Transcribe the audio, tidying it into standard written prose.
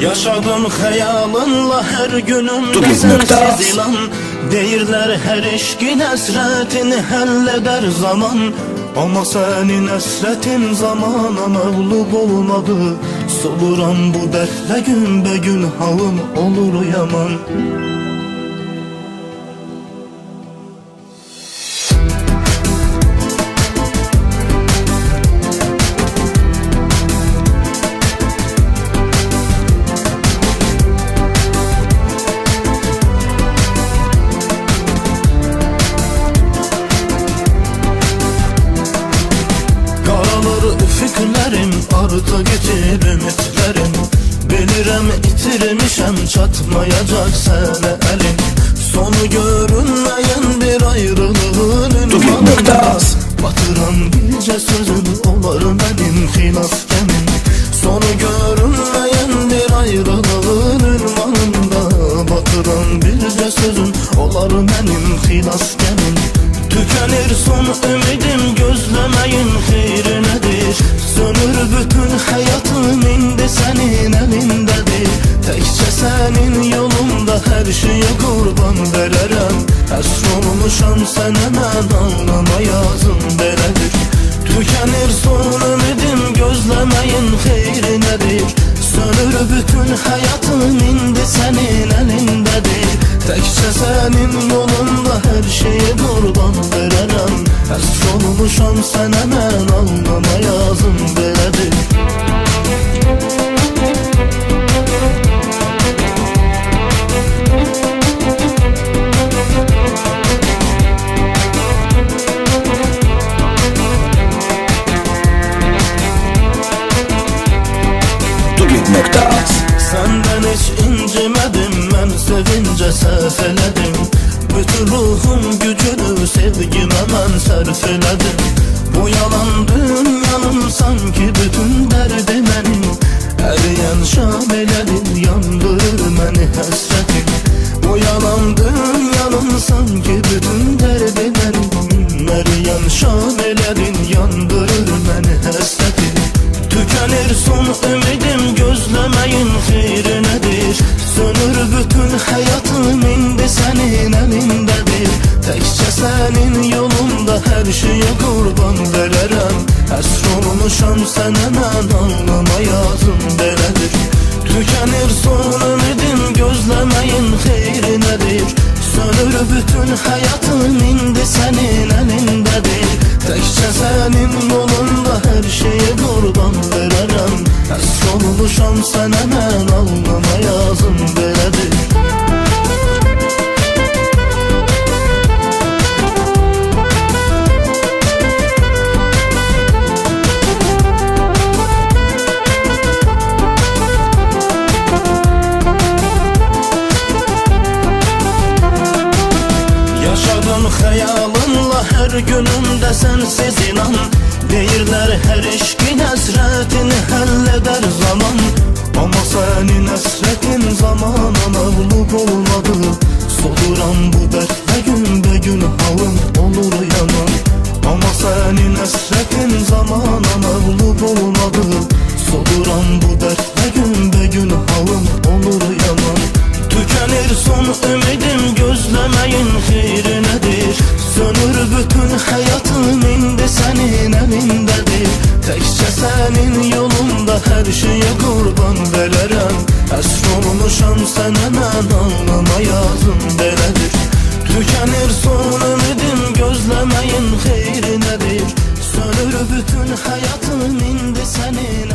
Yaşadım xəyalınla hər günümdə sənsiz ilan. Deyirlər hər eşqin əsrətini həll edər zaman. Amma sənin əsrətin zamana məğlub olmadı. Soluram bu dərdlə günbəgün halım olur yaman. Fikirlerim artık itir ümitlerim. Bilirəm itirmişəm çatmayacak sənə əlim. Sonu görünmeyen bir ayrılığın ünvanında batıran bircə sözün olar mənim xilas gəmim. Sonu görünmeyen bir ayrılığın ünvanında batıran bircə sözün olar mənim xilas gəmim. Tükenir son ümidim, gözlemeyin xeyri nedir? Sönür bütün hayatım, indi senin elindedir. Təkcə senin yolunda her şeye kurban vererem. Həsr olmuşam sənə mən, alnıma yazım belədir. Tükenir son ümidim, gözlemeyin xeyri nedir? Sönür bütün hayatım, indi senin elindedir. Təkcə senin yolunda her şeye kurban vererem. Həsr olmuşam sənə mən, alnıma yazım belədir. Senden hiç incimedim, ben sevince sərf elədim. Bütün ruhum gücünü sevgime mən sərf elədim. Bu yalan dünyanın sanki bütün derdi mənim. Əriyən şam elədir, yandırır məni həsrətim. Bu yalan dünyanın sanki bütün derdi mənim. Əriyən şam elədir, yandırır məni həsrətim. Tükenir son ümidim, gözlemeyin xeyri nedir? Sönür bütün hayatım, indi senin elindedir. Təkcə senin yolunda her şeye kurban vererem. Həsr olmuşam sənə mən, alnıma yazım belədir. Tükenir son ümidim, gözlemeyin xeyri nedir? Sönür bütün hayatım, indi senin elindedir. Təkcə senin yolunda her şeye kurban vererem. Həsr olmuşam sənə mən, alnıma yazım belədir. Yaşadım xəyalınla hər günümdə sənsiz inan. Deyirlər hər eşqin əsrətini həll edər zaman. Amma sənin əsrətin zamana məğlub olmadı. Soluram bu dərdlə günbəgün halım olur yaman. Amma sənin əsrətin zamana məğlub olmadı. Soluram bu dərdlə günbəgün halım olur yaman. Tükenir son ümidim, gözlemeyin xeyri nedir? Sönür bütün hayatım, indi senin elindedir. Təkcə senin yolunda her şeye kurban vererem. Həsr olmuşam sənə mən, alnıma yazım belədir. Tükenir son ümidim, gözlemeyin xeyri nedir? Sönür bütün hayatım, indi senin